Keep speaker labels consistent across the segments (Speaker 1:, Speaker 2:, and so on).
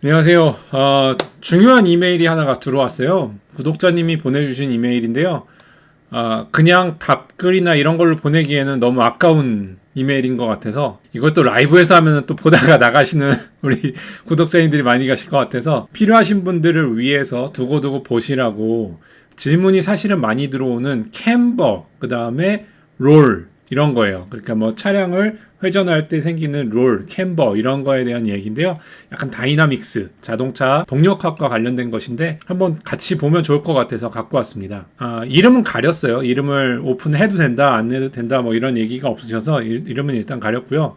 Speaker 1: 안녕하세요. 중요한 이메일이 하나가 들어왔어요. 구독자님이 보내주신 이메일인데요. 그냥 답글이나 이런 걸로 보내기에는 너무 아까운 이메일인 것 같아서 이것도 라이브에서 하면 또 보다가 나가시는 우리 구독자님들이 많이 가실 것 같아서 필요하신 분들을 위해서 두고두고 보시라고 질문이 사실은 많이 들어오는 캠버, 그 다음에 롤 이런 거예요. 그러니까 뭐 차량을 회전할 때 생기는 롤, 캠버 이런 거에 대한 얘기인데요. 약간 다이나믹스, 자동차 동력학과 관련된 것인데 한번 같이 보면 좋을 것 같아서 갖고 왔습니다. 이름은 가렸어요. 이름을 오픈해도 된다, 안 해도 된다 뭐 이런 얘기가 없으셔서 이름은 일단 가렸고요.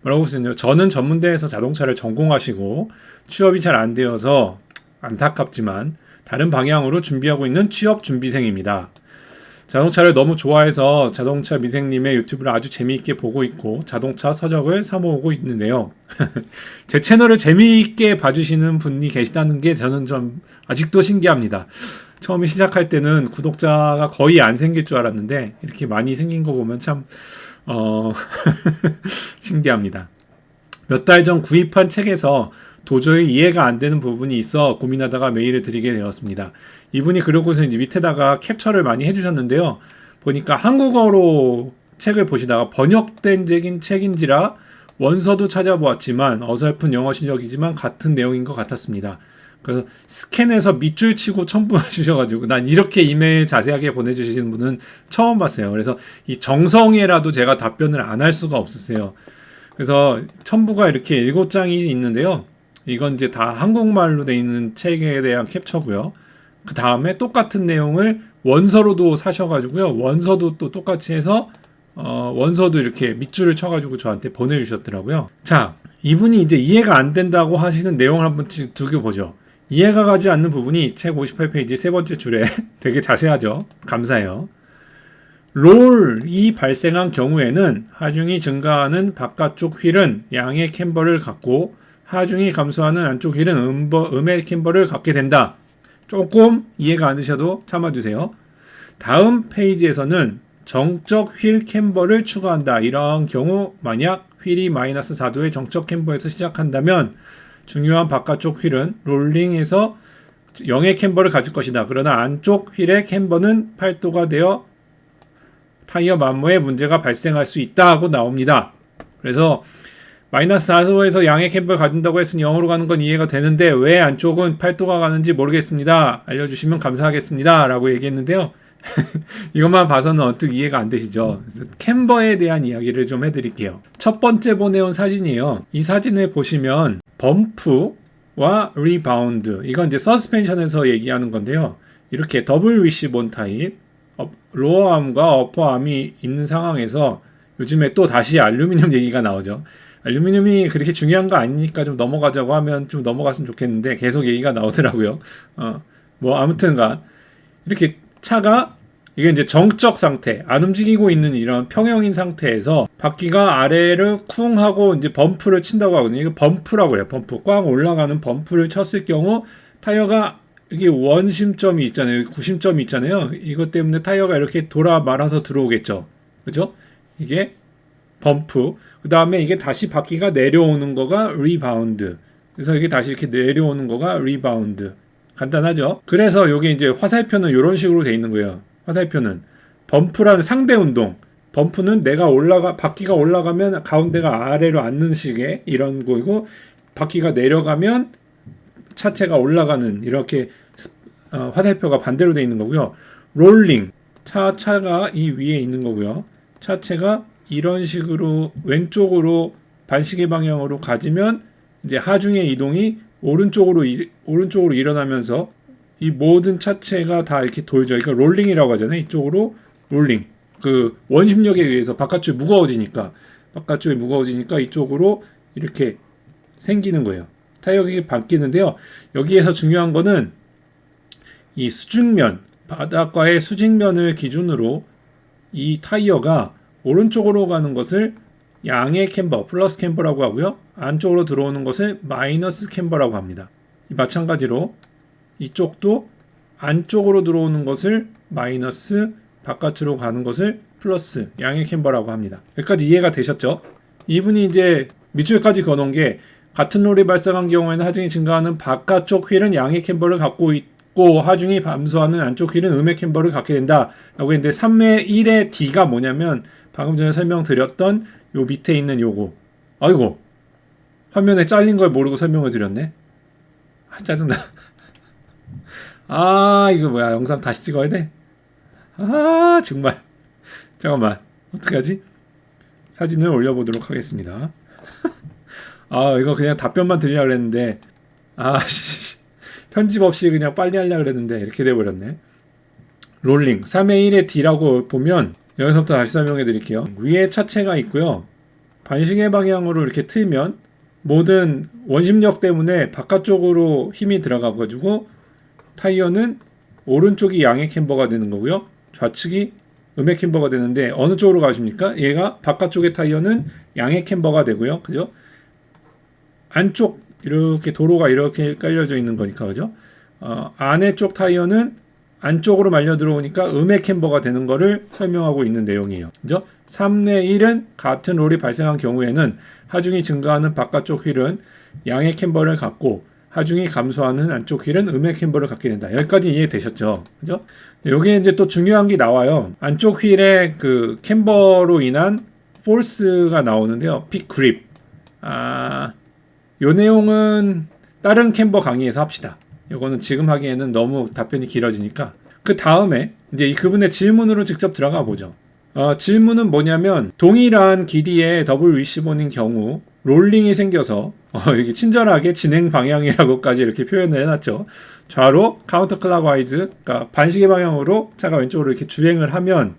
Speaker 1: 뭐라고 쓰냐면 저는 전문대에서 자동차를 전공하시고 취업이 잘 안 되어서 안타깝지만 다른 방향으로 준비하고 있는 취업 준비생입니다. 자동차를 너무 좋아해서 자동차 미생님의 유튜브를 아주 재미있게 보고 있고 자동차 서적을 사모으고 있는데요. 제 채널을 재미있게 봐주시는 분이 계시다는 게 저는 좀 아직도 신기합니다. 처음에 시작할 때는 구독자가 거의 안 생길 줄 알았는데 이렇게 많이 생긴 거 보면 참 신기합니다. 몇 달 전 구입한 책에서 도저히 이해가 안 되는 부분이 있어 고민하다가 메일을 드리게 되었습니다. 이분이 그러고서 이제 밑에다가 캡처를 많이 해주셨는데요. 보니까 한국어로 책을 보시다가 번역된 책인지라 원서도 찾아보았지만 어설픈 영어 실력이지만 같은 내용인 것 같았습니다. 그래서 스캔해서 밑줄 치고 첨부해 주셔가지고 난 이렇게 이메일 자세하게 보내주시는 분은 처음 봤어요. 그래서 이 정성에라도 제가 답변을 안 할 수가 없었어요. 그래서 첨부가 이렇게 7장이 있는데요. 이건 이제 다 한국말로 돼 있는 책에 대한 캡처고요. 그 다음에 똑같은 내용을 원서로도 사셔가지고요. 원서도 또 똑같이 해서 원서도 이렇게 밑줄을 쳐가지고 저한테 보내주셨더라고요. 자, 이분이 이제 이해가 안 된다고 하시는 내용을 한번 두고 보죠. 이해가 가지 않는 부분이 책 58페이지 세 번째 줄에 되게 자세하죠. 감사해요. 롤이 발생한 경우에는 하중이 증가하는 바깥쪽 휠은 양의 캠버를 갖고 하중이 감소하는 안쪽 휠은 음의 캠버를 갖게 된다. 조금 이해가 안 되셔도 참아주세요. 다음 페이지에서는 정적 휠 캠버를 추가한다. 이런 경우 만약 휠이 마이너스 4도의 정적 캠버에서 시작한다면 중요한 바깥쪽 휠은 롤링에서 0의 캠버를 가질 것이다. 그러나 안쪽 휠의 캠버는 8도가 되어 타이어 만모에 문제가 발생할 수 있다고 나옵니다. 그래서 마이너스 4도에서 양의 캠버를 가진다고 했으니 0으로 가는 건 이해가 되는데 왜 안쪽은 8도가 가는지 모르겠습니다. 알려주시면 감사하겠습니다. 라고 얘기했는데요. 이것만 봐서는 어떻게 이해가 안 되시죠? 그래서 캠버에 대한 이야기를 좀 해드릴게요. 첫 번째 보내온 사진이에요. 이 사진을 보시면 범프와 리바운드, 이건 이제 서스펜션에서 얘기하는 건데요. 이렇게 더블 위시본 타입, 로어암과 어퍼암이 있는 상황에서 요즘에 또 다시 알루미늄 얘기가 나오죠. 알루미늄이 그렇게 중요한 거 아니니까 좀 넘어가자고 하면 좀 넘어갔으면 좋겠는데 계속 얘기가 나오더라고요. 뭐 아무튼간 이렇게 차가 이게 이제 정적 상태, 안 움직이고 있는 이런 평형인 상태에서 바퀴가 아래를 쿵 하고 이제 범프를 친다고 하거든요. 이거 범프라고 해요. 범프. 꽉 올라가는 범프를 쳤을 경우 타이어가 이게 원심점이 있잖아요. 구심점이 있잖아요. 이것 때문에 타이어가 이렇게 돌아 말아서 들어오겠죠. 그죠? 이게 범프. 그 다음에 이게 다시 바퀴가 내려오는 거가 리바운드. 그래서 이게 다시 이렇게 내려오는 거가 리바운드. 간단하죠? 그래서 여기 이제 화살표는 이런 식으로 돼 있는 거예요. 화살표는 범프라는 상대 운동. 범프는 바퀴가 올라가면 가운데가 아래로 앉는 식의 이런 거이고, 바퀴가 내려가면 차체가 올라가는 이렇게 화살표가 반대로 돼 있는 거고요. 롤링. 차가 이 위에 있는 거고요. 차체가 이런 식으로 왼쪽으로 반시계 방향으로 가지면 이제 하중의 이동이 오른쪽으로 일어나면서 이 모든 차체가 다 이렇게 돌죠. 그러니까 롤링이라고 하잖아요. 이쪽으로 롤링. 그 원심력에 의해서 바깥쪽이 무거워지니까 이쪽으로 이렇게 생기는 거예요. 타이어가 바뀌는데요. 여기에서 중요한 거는 이 수직면, 바닷가의 수직면을 기준으로 이 타이어가 오른쪽으로 가는 것을 양의 캠버, 플러스 캠버라고 하고요. 안쪽으로 들어오는 것을 마이너스 캠버라고 합니다. 마찬가지로 이쪽도 안쪽으로 들어오는 것을 마이너스, 바깥으로 가는 것을 플러스, 양의 캠버라고 합니다. 여기까지 이해가 되셨죠? 이분이 이제 밑줄까지 그어놓은 게 같은 롤이 발생한 경우에는 하중이 증가하는 바깥쪽 휠은 양의 캠버를 갖고 있고 하중이 감소하는 안쪽 휠은 음의 캠버를 갖게 된다 라고 했는데 3의 1의 D가 뭐냐면 방금 전에 설명드렸던 요 밑에 있는 요거. 아이고 화면에 잘린 걸 모르고 설명을 드렸네. 짜증나. 이거 뭐야, 영상 다시 찍어야 돼? 정말. 잠깐만, 어떡하지? 사진을 올려보도록 하겠습니다. 이거 그냥 답변만 드리려고 그랬는데 편집 없이 그냥 빨리 하려고 그랬는데 이렇게 돼버렸네. 롤링 3의 1의 D라고 보면 여기서부터 다시 설명해 드릴게요. 위에 차체가 있고요. 반시계 방향으로 이렇게 틀면 모든 원심력 때문에 바깥쪽으로 힘이 들어가가지고 타이어는 오른쪽이 양의 캠버가 되는 거고요. 좌측이 음의 캠버가 되는데 어느 쪽으로 가십니까? 얘가 바깥쪽의 타이어는 양의 캠버가 되고요. 그죠? 안쪽 이렇게 도로가 이렇게 깔려져 있는 거니까 그죠? 안에 쪽 타이어는 안쪽으로 말려 들어오니까 음의 캠버가 되는 거를 설명하고 있는 내용이에요. 그죠? 3의 1은 같은 롤이 발생한 경우에는 하중이 증가하는 바깥쪽 휠은 양의 캠버를 갖고 하중이 감소하는 안쪽 휠은 음의 캠버를 갖게 된다. 여기까지 이해되셨죠? 그죠? 여기에 이제 또 중요한 게 나와요. 안쪽 휠의 그 캠버로 인한 포스가 나오는데요. 픽 그립. 요 내용은 다른 캠버 강의에서 합시다. 요거는 지금 하기에는 너무 답변이 길어지니까. 그 다음에 이제 그분의 질문으로 직접 들어가 보죠. 질문은 뭐냐면 동일한 길이의 더블 위시본인 경우 롤링이 생겨서 여기 친절하게 진행 방향이라고까지 이렇게 표현을 해놨죠. 좌로 카운터 클락와이즈, 그러니까 반시계 방향으로 차가 왼쪽으로 이렇게 주행을 하면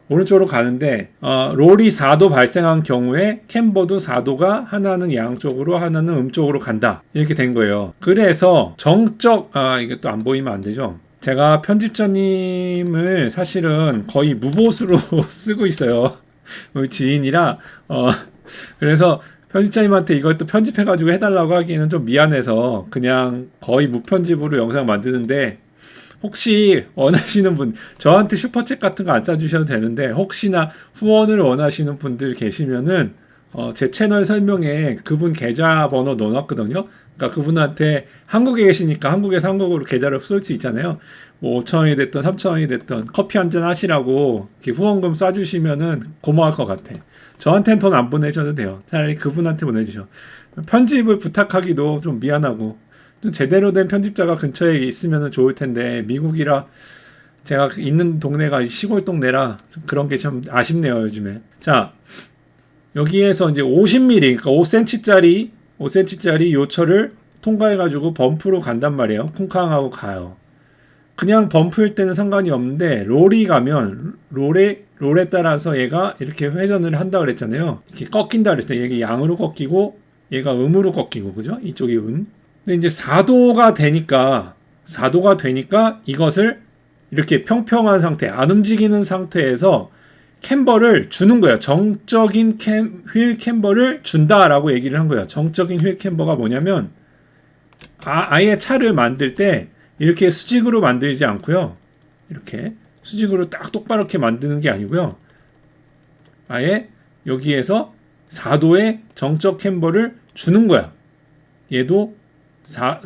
Speaker 1: 오른쪽으로 가는데 롤이 4도 발생한 경우에 캠버도 4도가 하나는 양쪽으로 하나는 음쪽으로 간다. 이렇게 된 거예요. 그래서 정적 이게 또 안 보이면 안 되죠. 제가 편집자님을 사실은 거의 무보수로 쓰고 있어요. 우리 지인이라 그래서 편집자님한테 이걸 또 편집해가지고 해달라고 하기에는 좀 미안해서 그냥 거의 무편집으로 영상 만드는데 혹시 원하시는 분 저한테 슈퍼챗 같은 거 안 써주셔도 되는데 혹시나 후원을 원하시는 분들 계시면은 제 채널 설명에 그분 계좌번호 넣어놨거든요. 그러니까 그분한테 한국에 계시니까 한국에서 한국으로 계좌를 쏠 수 있잖아요. 뭐 5,000원이 됐든 3,000원이 됐든 커피 한잔 하시라고 이렇게 후원금 쏴주시면은 고마울 것 같아. 저한테는 돈 안 보내셔도 돼요. 차라리 그분한테 보내주셔. 편집을 부탁하기도 좀 미안하고 좀 제대로 된 편집자가 근처에 있으면 좋을 텐데 미국이라 제가 있는 동네가 시골 동네라 그런 게 참 아쉽네요 요즘에. 자, 여기에서 이제 50mm 그러니까 5cm짜리 요철을 통과해가지고 범프로 간단 말이에요. 쿵쾅하고 가요. 그냥 범프일 때는 상관이 없는데 롤이 가면 롤에 따라서 얘가 이렇게 회전을 한다 그랬잖아요. 이렇게 꺾인다 그랬어요. 얘가 양으로 꺾이고 얘가 음으로 꺾이고 그죠? 이쪽이 음. 근데 이제 4도가 되니까 이것을 이렇게 평평한 상태, 안 움직이는 상태에서 캠버를 주는 거예요. 정적인 휠 캠버를 준다라고 얘기를 한 거예요. 정적인 휠 캠버가 뭐냐면 아예 차를 만들 때 이렇게 수직으로 만들지 않고요. 이렇게 수직으로 딱 똑바로 이렇게 만드는 게 아니고요. 아예 여기에서 4도의 정적 캠버를 주는 거야. 얘도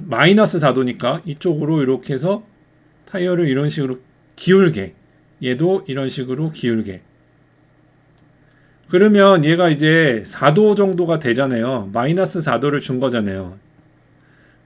Speaker 1: 마이너스 4도니까 이쪽으로 이렇게 해서 타이어를 이런 식으로 기울게, 얘도 이런 식으로 기울게. 그러면 얘가 이제 4도 정도가 되잖아요. 마이너스 4도를 준 거잖아요.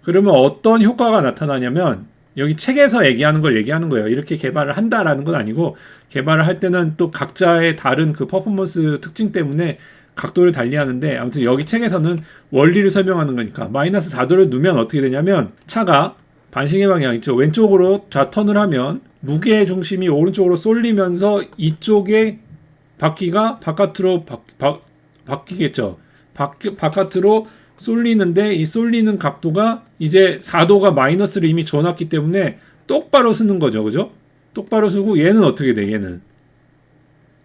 Speaker 1: 그러면 어떤 효과가 나타나냐면 여기 책에서 얘기하는 걸 얘기하는 거예요. 이렇게 개발을 한다라는 건 아니고 개발을 할 때는 또 각자의 다른 그 퍼포먼스 특징 때문에 각도를 달리하는데 아무튼 여기 책에서는 원리를 설명하는 거니까 마이너스 4도를 두면 어떻게 되냐면 차가 반시계 방향 있죠. 왼쪽으로 좌턴을 하면 무게의 중심이 오른쪽으로 쏠리면서 이쪽에 바퀴가 바깥으로 바뀌겠죠. 바깥으로 쏠리는데 이 쏠리는 각도가 이제 4도가 마이너스를 이미 줘놨기 때문에 똑바로 쓰는 거죠. 그죠? 똑바로 쓰고 얘는 어떻게 돼?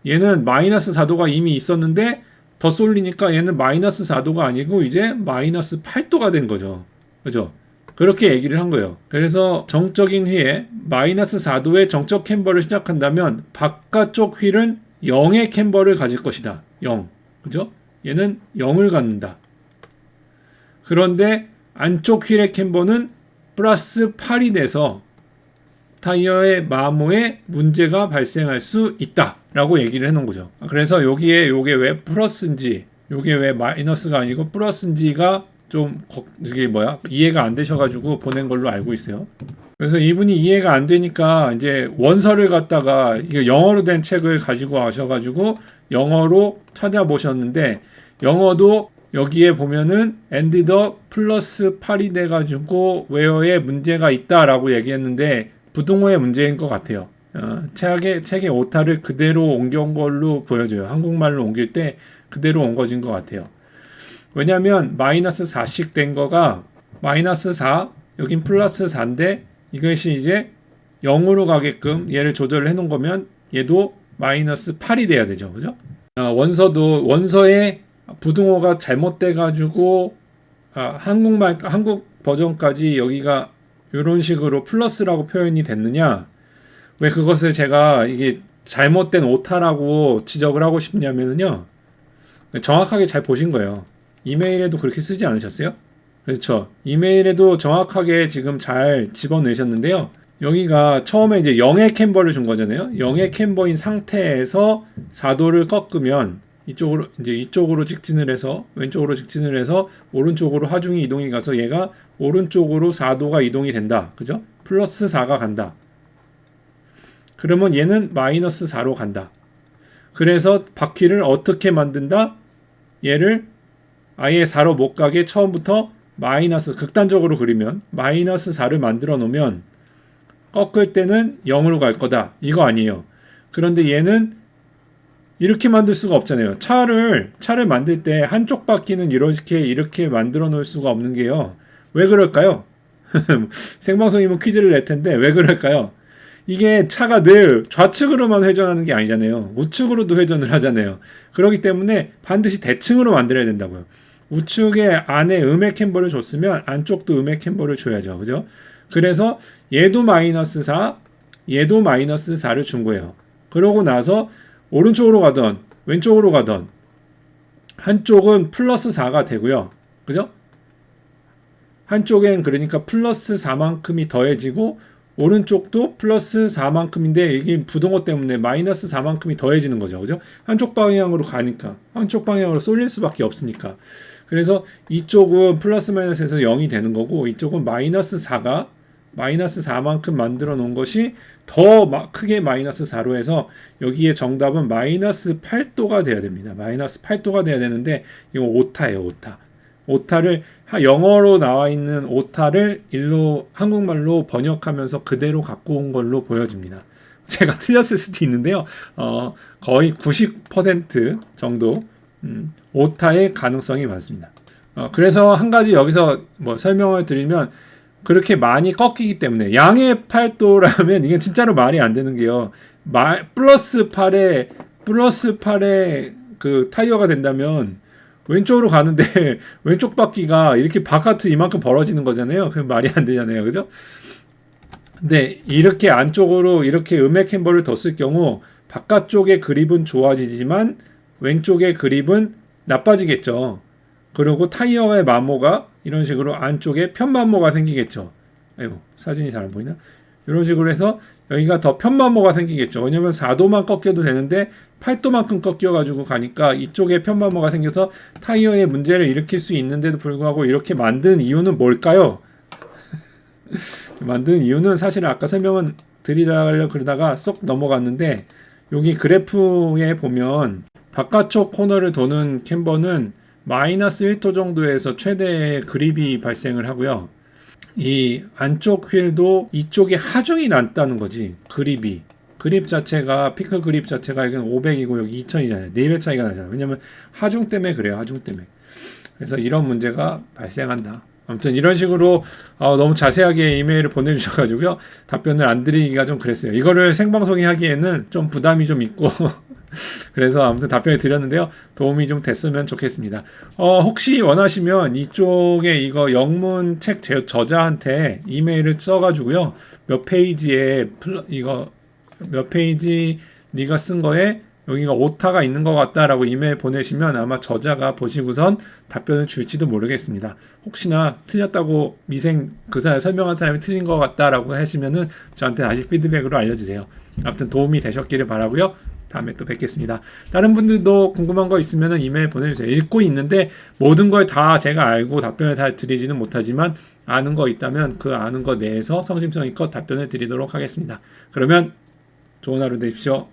Speaker 1: 얘는 마이너스 4도가 이미 있었는데 더 쏠리니까 얘는 마이너스 4도가 아니고 이제 마이너스 8도가 된 거죠. 그죠? 그렇게 얘기를 한 거예요. 그래서 정적인 휠에 마이너스 4도의 정적 캠버를 시작한다면 바깥쪽 휠은 0의 캠버를 가질 것이다. 0. 그죠? 얘는 0을 갖는다. 그런데 안쪽 휠의 캠버는 플러스 8이 돼서 타이어의 마모에 문제가 발생할 수 있다라고 얘기를 해놓은 거죠. 그래서 여기에 요게 왜 플러스인지, 요게 왜 마이너스가 아니고 플러스인지가 좀 이게 이해가 안 되셔가지고 보낸 걸로 알고 있어요. 그래서 이분이 이해가 안 되니까 이제 원서를 갖다가 이게 영어로 된 책을 가지고 와셔가지고 영어로 찾아보셨는데, 영어도 여기에 보면은 ended up 플러스 8이 돼가지고 웨어에 문제가 있다라고 얘기했는데 부등호의 문제인 것 같아요. 책의 오타를 그대로 옮겨온 걸로 보여줘요. 한국말로 옮길 때 그대로 옮겨진 것 같아요. 왜냐하면 마이너스 4씩 된 거가 마이너스 4, 여긴 플러스 4인데 이것이 이제 0으로 가게끔 얘를 조절을 해놓은 거면 얘도 마이너스 8이 돼야 되죠. 그죠? 원서에 부등호가 잘못돼가지고 한국 버전까지 여기가 이런 식으로 플러스라고 표현이 됐느냐? 왜 그것을 제가 이게 잘못된 오타라고 지적을 하고 싶냐면요, 정확하게 잘 보신 거예요. 이메일에도 그렇게 쓰지 않으셨어요? 그렇죠. 이메일에도 정확하게 지금 잘 집어넣으셨는데요. 여기가 처음에 이제 0의 캠버를 준 거잖아요. 0의 캠버인 상태에서 4도를 꺾으면 이쪽으로 직진을 해서 왼쪽으로 직진을 해서 오른쪽으로 하중이 이동이 가서 얘가 오른쪽으로 4도가 이동이 된다. 그죠? 플러스 4가 간다. 그러면 얘는 마이너스 4로 간다. 그래서 바퀴를 어떻게 만든다? 얘를 아예 4로 못 가게 처음부터 마이너스, 극단적으로 그리면 마이너스 4를 만들어 놓으면 꺾을 때는 0으로 갈 거다. 이거 아니에요. 그런데 얘는 이렇게 만들 수가 없잖아요. 차를 만들 때 한쪽 바퀴는 이렇게 만들어 놓을 수가 없는 게요. 왜 그럴까요? 생방송이면 퀴즈를 낼 텐데 왜 그럴까요? 이게 차가 늘 좌측으로만 회전하는 게 아니잖아요. 우측으로도 회전을 하잖아요. 그렇기 때문에 반드시 대칭으로 만들어야 된다고요. 우측에 안에 음의 캠버를 줬으면 안쪽도 음의 캠버를 줘야죠. 그죠? 그래서 얘도 마이너스 4, 얘도 마이너스 4를 준 거예요. 그러고 나서 오른쪽으로 가던 왼쪽으로 가던 한쪽은 플러스 4가 되고요. 그죠? 한쪽엔 그러니까 플러스 4만큼이 더해지고 오른쪽도 플러스 4만큼인데 이게 부등호 때문에 마이너스 4만큼이 더해지는 거죠. 그죠? 한쪽 방향으로 가니까 한쪽 방향으로 쏠릴 수밖에 없으니까. 그래서 이쪽은 플러스 마이너스에서 0이 되는 거고 이쪽은 마이너스 4가 마이너스 4만큼 만들어 놓은 것이 더 크게 마이너스 4로 해서 여기에 정답은 마이너스 8도가 돼야 됩니다. 마이너스 8도가 돼야 되는데 이거 오타예요. 오타를 영어로 나와 있는 오타를 한국말로 번역하면서 그대로 갖고 온 걸로 보여집니다. 제가 틀렸을 수도 있는데요. 거의 90% 정도 오타의 가능성이 많습니다. 그래서 한 가지 여기서 설명을 드리면 그렇게 많이 꺾이기 때문에 양의 8도라면 이게 진짜로 말이 안 되는 게요. 플러스 8에 그 타이어가 된다면 왼쪽으로 가는데 왼쪽 바퀴가 이렇게 바깥으로 이만큼 벌어지는 거잖아요. 그럼 말이 안 되잖아요. 그죠? 근데 이렇게 안쪽으로 이렇게 음의 캠버를 뒀을 경우 바깥쪽의 그립은 좋아지지만 왼쪽의 그립은 나빠지겠죠. 그리고 타이어의 마모가 이런 식으로 안쪽에 편마모가 생기겠죠. 아이고, 사진이 잘 안 보이나? 이런 식으로 해서 여기가 더 편마모가 생기겠죠. 왜냐면 4도만 꺾여도 되는데 8도만큼 꺾여가지고 가니까 이쪽에 편마모가 생겨서 타이어에 문제를 일으킬 수 있는데도 불구하고 이렇게 만든 이유는 뭘까요? 만든 이유는 사실 아까 설명은 드리려고 그러다가 쏙 넘어갔는데 여기 그래프에 보면 바깥쪽 코너를 도는 캠버는 마이너스 1도 정도에서 최대의 그립이 발생을 하고요. 이 안쪽 휠도 이쪽에 하중이 났다는 거지. 그립 자체가 피크 그립 자체가 여기는 500이고 여기 2000이잖아요. 4배 차이가 나잖아요. 왜냐면 하중 때문에 그래요. 하중 때문에. 그래서 이런 문제가 발생한다. 아무튼 이런 식으로 너무 자세하게 이메일을 보내주셔가지고요. 답변을 안 드리기가 좀 그랬어요. 이거를 생방송에 하기에는 좀 부담이 좀 있고 그래서 아무튼 답변을 드렸는데요. 도움이 좀 됐으면 좋겠습니다. 혹시 원하시면 이쪽에 이거 영문 책 저자한테 이메일을 써가지고요. 몇 페이지에 몇 페이지 네가 쓴 거에 여기가 오타가 있는 것 같다라고 이메일 보내시면 아마 저자가 보시고선 답변을 줄지도 모르겠습니다. 혹시나 틀렸다고 그 사람 설명한 사람이 틀린 것 같다라고 하시면은 저한테 다시 피드백으로 알려주세요. 아무튼 도움이 되셨기를 바라고요. 다음에 또 뵙겠습니다. 다른 분들도 궁금한 거 있으면 이메일 보내주세요. 읽고 있는데 모든 걸 다 제가 알고 답변을 다 드리지는 못하지만 아는 거 있다면 그 아는 거 내에서 성심성의껏 답변을 드리도록 하겠습니다. 그러면 좋은 하루 되십시오.